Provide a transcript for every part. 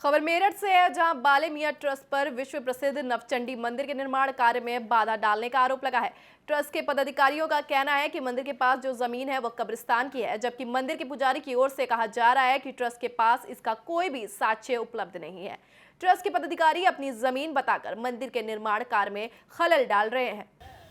खबर मेरठ से है, जहां बाले मियां ट्रस्ट पर विश्व प्रसिद्ध नवचंडी मंदिर के निर्माण कार्य में बाधा डालने का आरोप लगा है। ट्रस्ट के पदाधिकारियों का कहना है कि मंदिर के पास जो जमीन है वह कब्रिस्तान की है, जबकि मंदिर के पुजारी की ओर से कहा जा रहा है कि ट्रस्ट के पास इसका कोई भी साक्ष्य उपलब्ध नहीं है। ट्रस्ट के पदाधिकारी अपनी जमीन बताकर मंदिर के निर्माण कार्य में खलल डाल रहे हैं।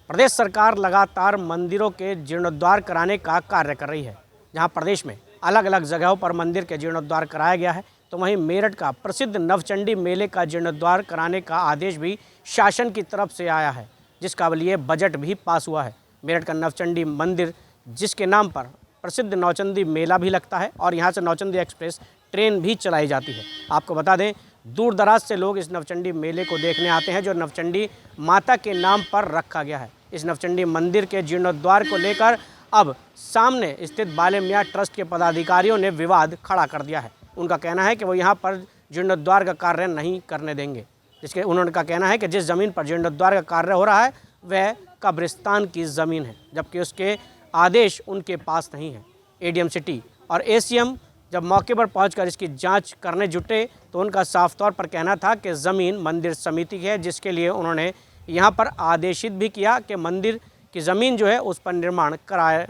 प्रदेश सरकार लगातार मंदिरों के जीर्णोद्धार कराने का कार्य कर रही है। जहां प्रदेश में अलग अलग जगहों पर मंदिर के जीर्णोद्धार कराया गया है, तो वहीं मेरठ का प्रसिद्ध नवचंडी मेले का जीर्णोद्धार कराने का आदेश भी शासन की तरफ से आया है, जिसका लिए बजट भी पास हुआ है। मेरठ का नवचंडी मंदिर, जिसके नाम पर प्रसिद्ध नौचंदी मेला भी लगता है और यहाँ से नौचंदी एक्सप्रेस ट्रेन भी चलाई जाती है। आपको बता दें, दूर दराज से लोग इस नवचंडी मेले को देखने आते हैं, जो नवचंडी माता के नाम पर रखा गया है। इस नवचंडी मंदिर के जीर्णोद्धार को लेकर अब सामने स्थित बाले मियां ट्रस्ट के पदाधिकारियों ने विवाद खड़ा कर दिया है। उनका कहना है कि वो यहाँ पर जीर्णोद्धार का कार्य नहीं करने देंगे। जिसके उन्होंने का कहना है कि जिस ज़मीन पर जीर्णोद्धार का कार्य हो रहा है वह कब्रिस्तान की ज़मीन है, जबकि उसके आदेश उनके पास नहीं है। एडीएम सिटी और एसीएम जब मौके पर पहुंचकर इसकी जांच करने जुटे तो उनका साफ तौर पर कहना था कि ज़मीन मंदिर समिति की है, जिसके लिए उन्होंने यहाँ पर आदेशित भी किया कि मंदिर की ज़मीन जो है उस पर निर्माण कराया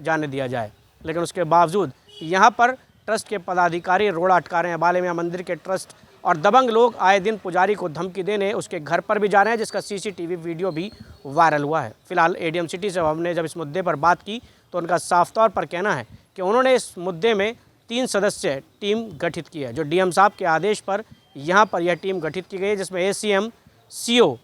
जाने दिया जाए। लेकिन उसके बावजूद यहाँ पर ट्रस्ट के पदाधिकारी रोड़ा अटका रहे हैं। बाले मियां मंदिर के ट्रस्ट और दबंग लोग आए दिन पुजारी को धमकी देने उसके घर पर भी जा रहे हैं, जिसका सीसीटीवी वीडियो भी वायरल हुआ है। फिलहाल एडीएम सिटी से हमने जब इस मुद्दे पर बात की तो उनका साफ तौर पर कहना है कि उन्होंने इस मुद्दे में 3 सदस्य टीम गठित की है, जो डीएम साहब के आदेश पर यहाँ पर यह टीम गठित की गई है, जिसमें एसीएम, सीओ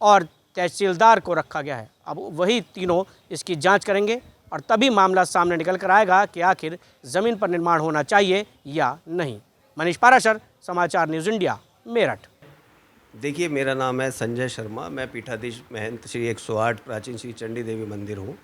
और तहसीलदार को रखा गया है। अब वही तीनों इसकी जांच करेंगे और तभी मामला सामने निकल कर आएगा कि आखिर ज़मीन पर निर्माण होना चाहिए या नहीं। मनीष पाराशर, समाचार न्यूज़ इंडिया, मेरठ। देखिए, मेरा नाम है संजय शर्मा। मैं पीठाधीश महंत श्री 108 प्राचीन श्री चंडी देवी मंदिर हूँ।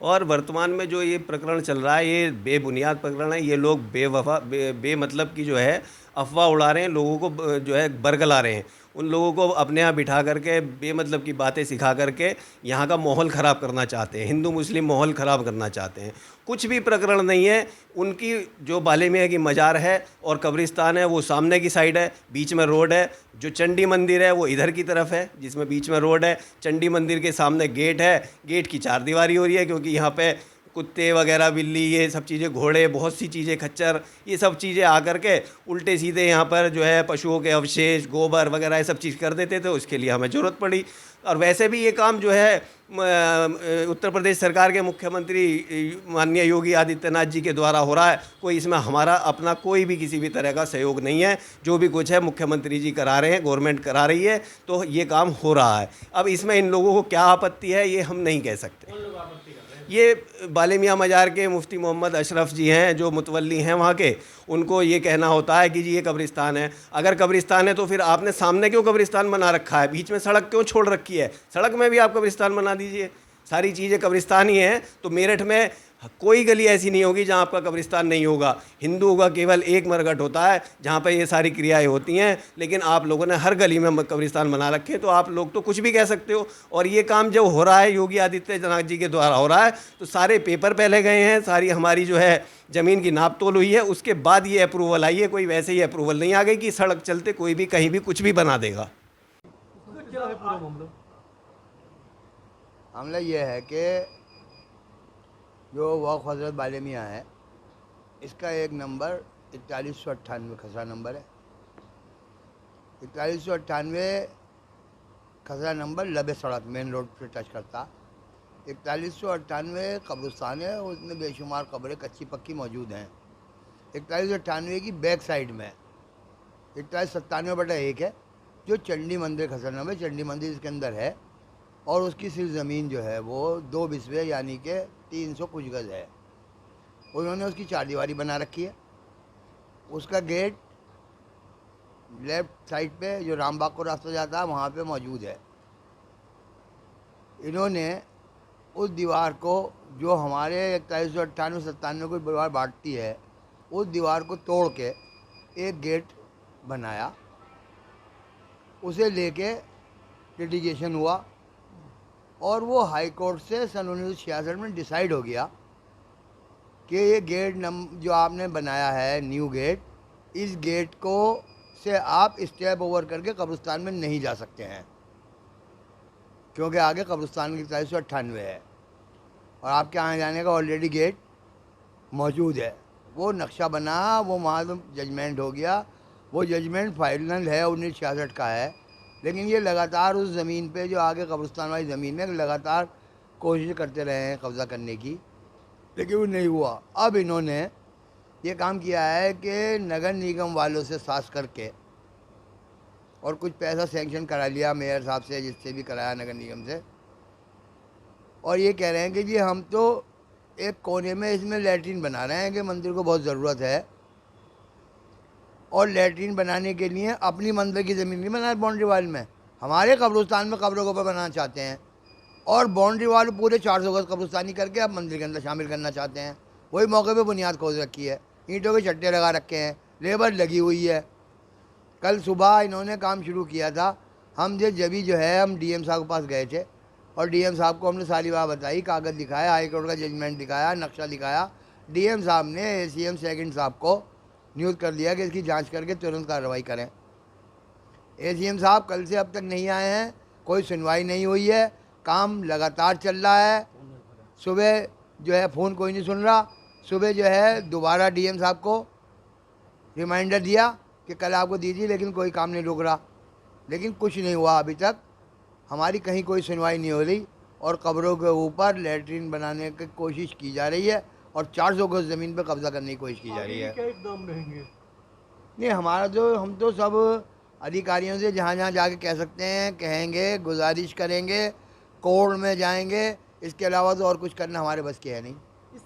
और वर्तमान में जो ये प्रकरण चल रहा है, ये बेबुनियाद प्रकरण है। ये लोग बेमतलब की जो है अफवाह उड़ा रहे हैं, लोगों को जो है बरगला रहे हैं। उन लोगों को अपने यहाँ बिठा करके बेमतलब की बातें सिखा करके यहाँ का माहौल ख़राब करना चाहते हैं, हिंदू मुस्लिम माहौल ख़राब करना चाहते हैं। कुछ भी प्रकरण नहीं है। उनकी जो बाले मियां की मज़ार है और कब्रिस्तान है वो सामने की साइड है, बीच में रोड है। जो चंडी मंदिर है वो इधर की तरफ है, जिसमें बीच में रोड है। चंडी मंदिर के सामने गेट है, गेट की 4 दीवारी हो रही है, क्योंकि यहाँ पे कुत्ते वगैरह, बिल्ली, ये सब चीज़ें, घोड़े, बहुत सी चीज़ें, खच्चर, ये सब चीज़ें आकर के उल्टे सीधे यहाँ पर जो है पशुओं के अवशेष, गोबर वगैरह ये सब चीज़ कर देते थे। उसके लिए हमें ज़रूरत पड़ी। और वैसे भी ये काम जो है उत्तर प्रदेश सरकार के मुख्यमंत्री माननीय योगी आदित्यनाथ जी के द्वारा हो रहा है। कोई इसमें हमारा अपना कोई भी किसी भी तरह का सहयोग नहीं है। जो भी कुछ है मुख्यमंत्री जी करा रहे हैं, गवर्नमेंट करा रही है, तो ये काम हो रहा है। अब इसमें इन लोगों को क्या आपत्ति है ये हम नहीं कह सकते। ये बाले मियां मज़ार के मुफ्ती मोहम्मद अशरफ जी हैं, जो मुतवल्ली हैं वहाँ के। उनको ये कहना होता है कि जी ये कब्रिस्तान है। अगर कब्रिस्तान है तो फिर आपने सामने क्यों कब्रिस्तान बना रखा है? बीच में सड़क क्यों छोड़ रखी है? सड़क में भी आप कब्रिस्तान बना दीजिए। सारी चीज़ें कब्रिस्तान ही हैं। तो मेरठ में कोई गली ऐसी नहीं होगी जहाँ आपका कब्रिस्तान नहीं होगा। हिंदुओं का केवल एक मरघट होता है जहाँ पे ये सारी क्रियाएं होती हैं, लेकिन आप लोगों ने हर गली में कब्रिस्तान बना रखे हैं। तो आप लोग तो कुछ भी कह सकते हो। और ये काम जब हो रहा है योगी आदित्यनाथ जी के द्वारा हो रहा है, तो सारे पेपर पहले गए हैं, सारी हमारी जो है ज़मीन की नाप तोल हुई है, उसके बाद ये अप्रूवल आई है। कोई वैसे ही अप्रूवल नहीं आ गई कि सड़क चलते कोई भी कहीं भी कुछ भी बना देगा। मामला ये है कि जो वक्फ हज़रत बाले मियां है, इसका एक नंबर 4198 खसरा नंबर है। 4198 खसरा नंबर लबे सड़क मेन रोड पे टच करता। 4198 कब्रिस्तान है, उसमें बेशुमार कब्रें कच्ची पक्की मौजूद हैं। 4198 की बैक साइड में 4197/1 है, जो चंडी मंदिर खसरा नंबर, चंडी मंदिर इसके अंदर है। और उसकी सिर्फ ज़मीन जो है वो 2 बिस्वे यानी कि 300 कुछ गज है। उन्होंने उसकी 4 दीवारी बना रखी है। उसका गेट लेफ़्ट साइड पे जो रामबाग को रास्ता जाता है वहाँ पे मौजूद है। इन्होंने उस दीवार को, जो हमारे 4198-97 को दीवार बांटती है, उस दीवार को तोड़ के एक गेट बनाया। उसे लेके लिटिगेशन हुआ और वो हाई कोर्ट से सन 1966 में डिसाइड हो गया कि ये गेट जो आपने बनाया है न्यू गेट, इस गेट को से आप स्टेप ओवर करके कब्रिस्तान में नहीं जा सकते हैं, क्योंकि आगे कब्रिस्तान की 498 है और आपके आने जाने का ऑलरेडी गेट मौजूद है। वो नक्शा बना, वो वहाँ जजमेंट हो गया, वो जजमेंट फाइनल है 1966 का है, लेकिन ये लगातार उस ज़मीन पे जो आगे कब्रिस्तान वाली ज़मीन में लगातार कोशिश करते रहे हैं कब्ज़ा करने की, लेकिन वो नहीं हुआ। अब इन्होंने ये काम किया है कि नगर निगम वालों से साथ करके और कुछ पैसा सेंक्शन करा लिया मेयर साहब से, जिससे भी कराया नगर निगम से, और ये कह रहे हैं कि जी हम तो एक कोने में इसमें लैट्रिन बना रहे हैं कि मंदिर को बहुत ज़रूरत है, और लैट्रिन बनाने के लिए अपनी मंदिर की ज़मीन नहीं बना बाउंड्री वाल में, हमारे कब्रिस्तान में कब्रों के ऊपर बनाना चाहते हैं, और बाउंड्री वाल पूरे 400 गज कब्रिस्तानी करके अब मंदिर के अंदर शामिल करना चाहते हैं। वही मौके पे बुनियाद खोद रखी है, ईंटों के चट्टे लगा रखे हैं, लेबर लगी हुई है। कल सुबह इन्होंने काम शुरू किया था, हम जो है हम डीएम साहब के पास गए थे और डीएम साहब को हमने सारी बात बताई, कागज़ दिखाया, हाई कोर्ट का जजमेंट दिखाया, नक्शा दिखाया। डीएम साहब ने एसीएम सेकंड साहब को नियुक्त कर दिया कि इसकी जांच करके तुरंत कार्रवाई करें। एसीएम साहब कल से अब तक नहीं आए हैं, कोई सुनवाई नहीं हुई है, काम लगातार चल रहा है। सुबह जो है फ़ोन कोई नहीं सुन रहा, सुबह जो है दोबारा डीएम साहब को रिमाइंडर दिया कि कल आपको दीजिए, लेकिन कोई काम नहीं रुक रहा, लेकिन कुछ नहीं हुआ अभी तक, हमारी कहीं कोई सुनवाई नहीं हो रही और कब्रों के ऊपर लैट्रिन बनाने की कोशिश की जा रही है और 400 गज ज़मीन पर कब्जा करने की कोशिश की जा रही है। क्या इकदाम रहेंगे? नहीं, हमारा जो हम तो सब अधिकारियों से जहाँ जहाँ जाके कह सकते हैं कहेंगे, गुजारिश करेंगे, कोर्ट में जाएंगे, इसके अलावा तो और कुछ करना हमारे बस की है नहीं।